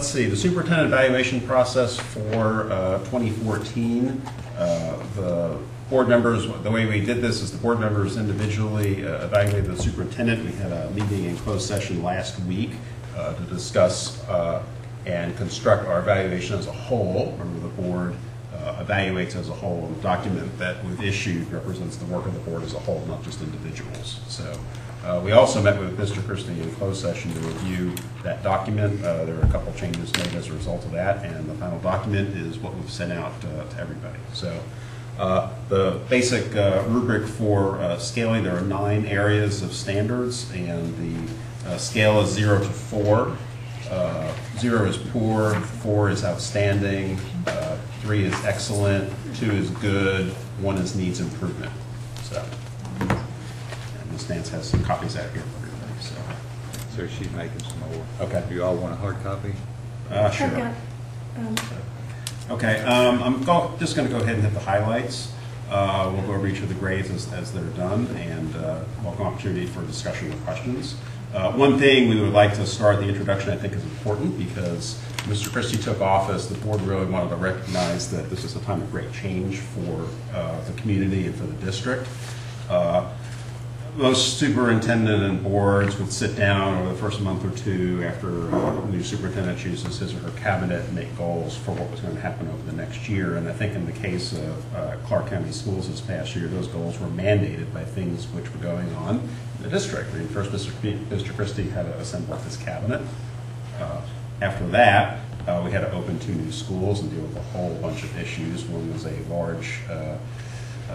let's see, the superintendent evaluation process for 2014. The board members, the way we did this is the board members individually evaluated the superintendent. We had a meeting in closed session last week to discuss and construct our evaluation as a whole. Remember, the board evaluates as a whole, and the document that we've issued represents the work of the board as a whole, not just individuals. So we also met with Mr. Christie in closed session to review that document. There are a couple changes made as a result of that, and the final document is what we've sent out to everybody. So the basic rubric for scaling, there are 9 areas of standards, and the scale is 0 to 4. 0 is poor, 4 is outstanding, 3 is excellent, 2 is good, 1 is needs improvement. So, and Ms. Nance has some copies out here for everybody. So she's making some more. Okay. Do you all want a hard copy? Sure. Okay, I'm just going to go ahead and hit the highlights. We'll go over each of the grades as they're done, and welcome opportunity for discussion or questions. One thing we would like to start the introduction, I think, is important because Mr. Christie took office. The board really wanted to recognize that this is a time of great change for the community and for the district. Most superintendent and boards would sit down over the first month or two after a new superintendent chooses his or her cabinet and make goals for what was going to happen over the next year. And I think in the case of Clark County Schools this past year, those goals were mandated by things which were going on in the district. I mean, first, Mr. Christie had to assemble his cabinet. After that, we had to open 2 new schools and deal with a whole bunch of issues. One was a large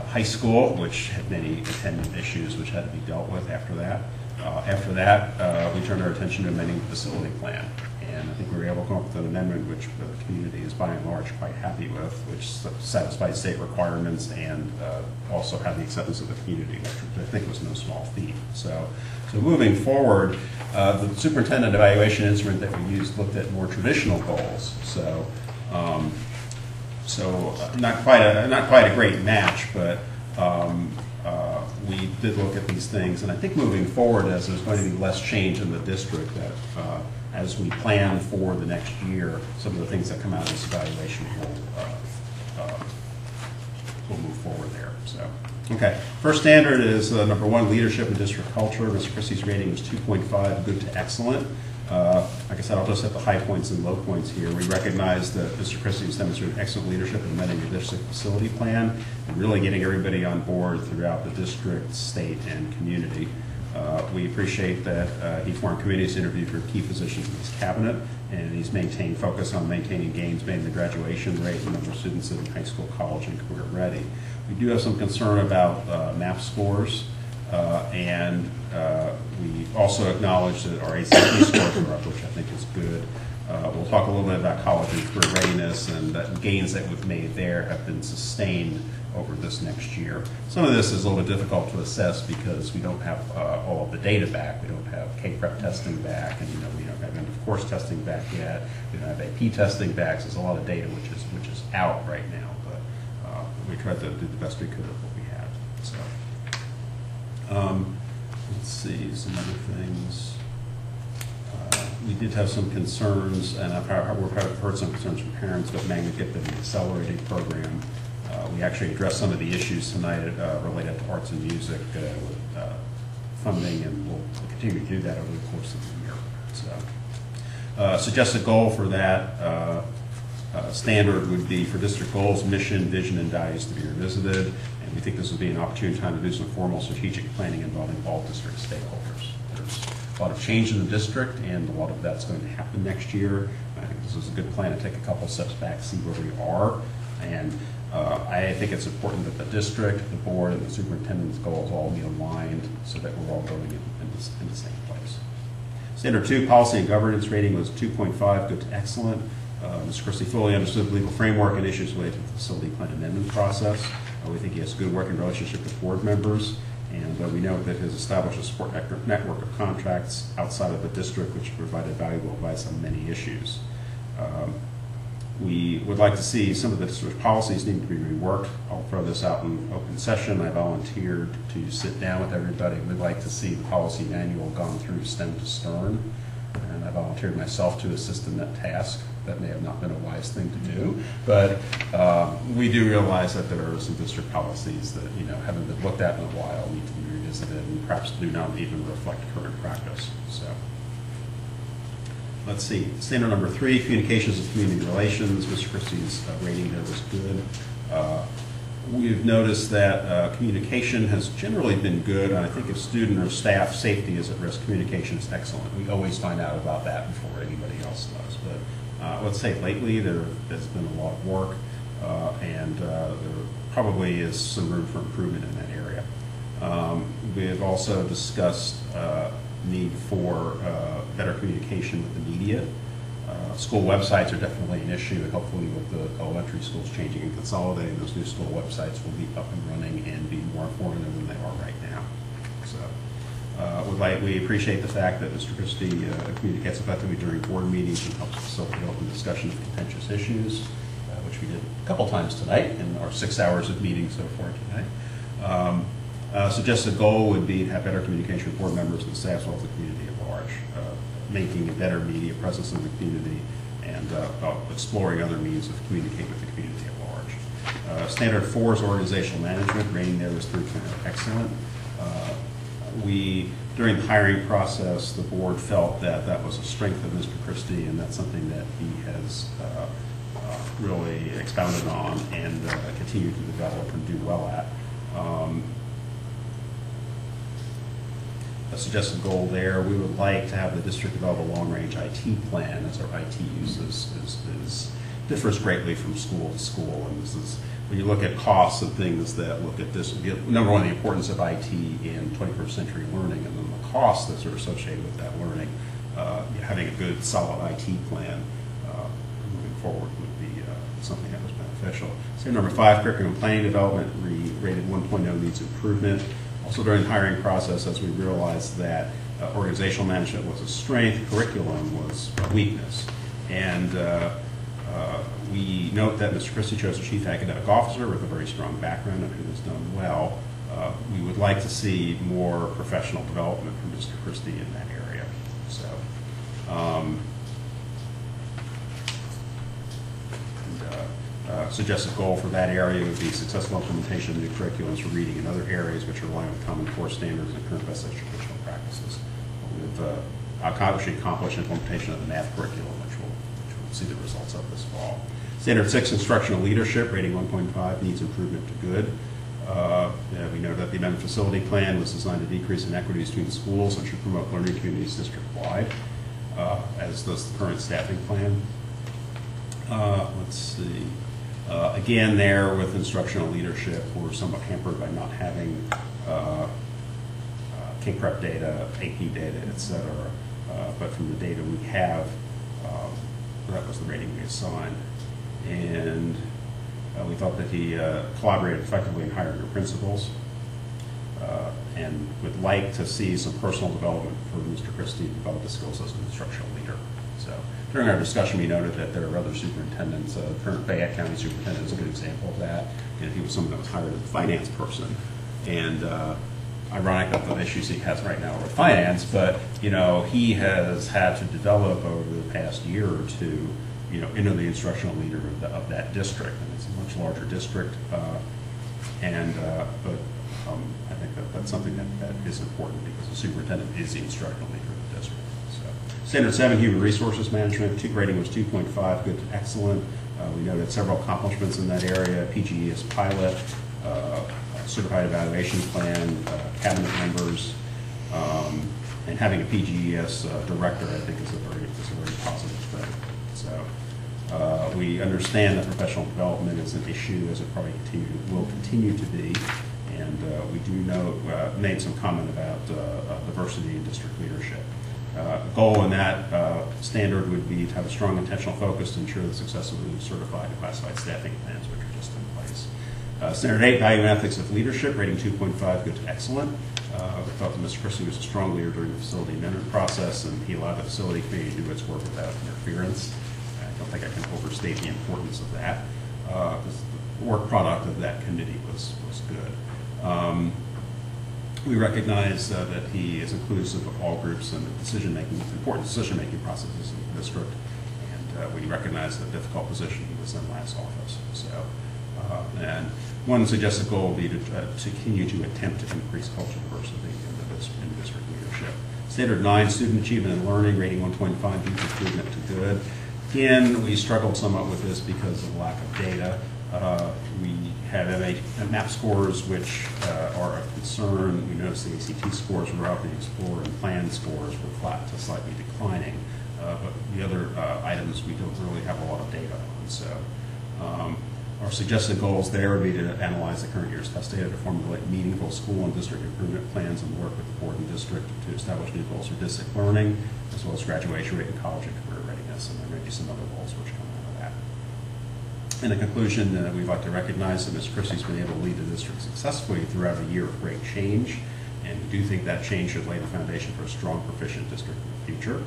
high school, which had many attendant issues which had to be dealt with after that. We turned our attention to amending the facility plan. And I think we were able to come up with an amendment which the community is by and large quite happy with, which satisfies state requirements and also had the acceptance of the community, which I think was no small feat. So moving forward, the superintendent evaluation instrument that we used looked at more traditional goals. So not quite a great match, but we did look at these things, and I think moving forward, as there's going to be less change in the district, that as we plan for the next year, some of the things that come out of this evaluation will move forward there. So, okay, first standard is number 1, leadership and district culture. Mr. Christie's rating was 2.5, good to excellent. Like I said, I'll just hit the high points and low points here. We recognize that Mr. Christie has demonstrated excellent leadership in amending the district facility plan and really getting everybody on board throughout the district, state, and community. We appreciate that he formed committees to interview for key positions in his cabinet, and he's maintained focus on maintaining gains made in the graduation rate and number of students in high school, college, and career ready. We do have some concern about MAP scores. And we also acknowledge that our ACT scores are up, which I think is good. We'll talk a little bit about college and career readiness, and that gains that we've made there have been sustained over this next year. Some of this is a little bit difficult to assess because we don't have all of the data back. We don't have K-Prep testing back, and we don't have end of course testing back yet. We don't have AP testing back. So there's a lot of data which is out right now, but we tried to do the best we could of what we had. So. Let's see, some other things. We did have some concerns, and I've heard some concerns from parents about Magna-Gip and the accelerated program. We actually addressed some of the issues tonight related to arts and music with funding, and we'll continue to do that over the course of the year. So, suggested goal for that standard would be for district goals, mission, vision, and values to be revisited. And we think this would be an opportune time to do some formal strategic planning involving all district stakeholders. There's a lot of change in the district, and a lot of that's going to happen next year. I think this is a good plan to take a couple steps back, see where we are. And I think it's important that the district, the board, and the superintendent's goals all be aligned so that we're all going in the same place. Standard 2, policy and governance rating was 2.5, good to excellent. Mr. Christie fully understood the legal framework and issues related to the facility plan amendment process. We think he has a good working relationship with board members, and we know that he has established a support network of contracts outside of the district which provided valuable advice on many issues. We would like to see some of the district policies need to be reworked. I'll throw this out in open session. I volunteered to sit down with everybody. We'd like to see the policy manual gone through stem to stern. and I volunteered myself to assist in that task. That may have not been a wise thing to do, but we do realize that there are some district policies that, haven't been looked at in a while, need to be revisited, and perhaps do not even reflect current practice. So, let's see. Standard number 3, communications and community relations. Mr. Christie's rating there was good. We've noticed that communication has generally been good, and I think if student or staff safety is at risk, communication is excellent. We always find out about that before anybody else does. But let's say lately there's been a lot of work, and there probably is some room for improvement in that area. We have also discussed need for better communication with the media. School websites are definitely an issue, and hopefully with the elementary schools changing and consolidating, those new school websites will be up and running and be more informative than they are right now. So we appreciate the fact that Mr. Christie communicates effectively during board meetings and helps facilitate open discussion of contentious issues, which we did a couple times tonight in our 6 hours of meeting so far tonight. Suggested goal would be to have better communication with board members and staff as well as the community at large, making a better media presence in the community, and exploring other means of communicating with the community at large. Standard 4 is organizational management. Rating there was 3.0, excellent. During the hiring process, the board felt that that was a strength of Mr. Christie, and that's something that he has really expounded on and continued to develop and do well at. A suggested goal there, we would like to have the district develop a long-range IT plan, as our IT use differs greatly from school to school. And this is, when you look at costs and things that look at this, number one, the importance of IT in 21st century learning, and then the costs that are associated with that learning, having a good, solid IT plan moving forward would be something that was beneficial. So number 5, curriculum planning development, rated 1.0, needs improvement. Also during the hiring process, as we realized that organizational management was a strength, curriculum was a weakness. And we note that Mr. Christie chose a chief academic officer with a very strong background and who has done well. We would like to see more professional development from Mr. Christie in that area. So, suggested goal for that area would be successful implementation of new curriculums for reading in other areas which are aligned with common core standards and current best educational practices. We've actually accomplished implementation of the math curriculum, which we'll see the results of this fall. Standard 6, instructional leadership, rating 1.5, needs improvement to good. We know that the amendment facility plan was designed to decrease inequities between schools and should promote learning communities district-wide, as does the current staffing plan. Let's see. Again, there with instructional leadership, we're somewhat hampered by not having K-Prep data, AP data, et cetera. But from the data we have, that was the rating we assigned. And we thought that he collaborated effectively in hiring our principals, and would like to see some personal development for Mr. Christie to develop the skills as an instructional leader. So during our discussion, we noted that there are other superintendents. Current Fayette County superintendent is a good example of that. And he was someone that was hired as a finance person. And ironic that the issues he has right now are with finance, but he has had to develop over the past year or two, into the instructional leader of that district. And it's a much larger district, but I think that's something that is important because the superintendent is the instructional leader of the district. So, Standard 7, human resources management, rating was 2.5, good to excellent. We noted several accomplishments in that area: PGES pilot, certified evaluation plan, cabinet members, and having a PGES director, I think, is a very positive thing. So we understand that professional development is an issue, as it probably will continue to be, and we do know, made some comment about diversity in district leadership. Goal in that standard would be to have a strong intentional focus to ensure the success of the certified and classified staffing plans, which are just in place. Standard 8, value and ethics of leadership, rating 2.5, good to excellent. We thought that Mr. Christie was a strong leader during the facility amendment process, and he allowed the facility committee to do its work without interference. I don't think I can overstate the importance of that, because the work product of that committee was good. We recognize that he is inclusive of all groups in the important decision-making processes in the district, and we recognize the difficult position he was in last office. So, and one suggested goal would be to continue to attempt to increase cultural diversity in district leadership. Standard 9, student achievement and learning, rating 1.5, huge improvement to good. Again, we struggled somewhat with this because of lack of data. We have MAP scores which are a concern. We noticed the ACT scores were up, the Explorer and Plan scores were flat to slightly declining. But the other items we don't really have a lot of data on. So our suggested goals there would be to analyze the current year's test data to formulate meaningful school and district improvement plans and work with the board and district to establish new goals for district learning, as well as graduation rate in college and career readiness. And there may be some other goals which come out of that. In the conclusion, we'd like to recognize that Ms. Christie's been able to lead the district successfully throughout a year of great change, and we do think that change should lay the foundation for a strong, proficient district in the future.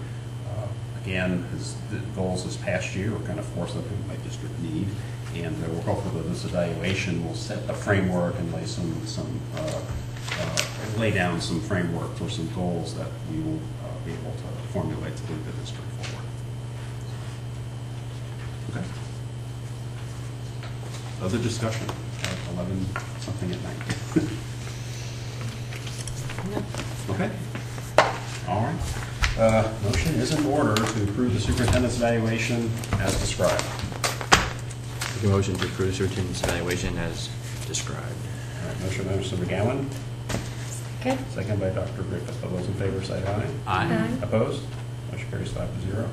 Again, the goals this past year were kind of forced up in my district need, and we're hopeful that this evaluation will set a framework and lay down some framework for some goals that we will be able to formulate to lead the district forward. Okay. Other discussion at 11 something at night. No. Okay. All right. Motion is in order to approve the superintendent's evaluation as described. Make a motion to approve the superintendent's evaluation as described. All right, motion by Mr. McGowan. Okay. Second by Dr. Griffith. All those in favor say aye. Aye. Opposed? Motion carries 5-0.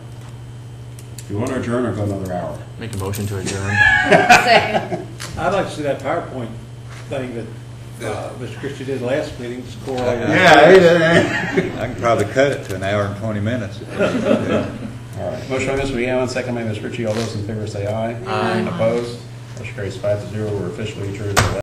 Do you want to adjourn or go another hour? Make a motion to adjourn. Second. I'd like to see that PowerPoint thing that Mr. Christie did last meeting. Score all your- I can probably cut it to an hour and 20 minutes. All right. Motion by Mr. McGowan, second by Ms. Ritchie. All those in favor say aye. Aye. Opposed? Motion carries 5-0. We're officially adjourned.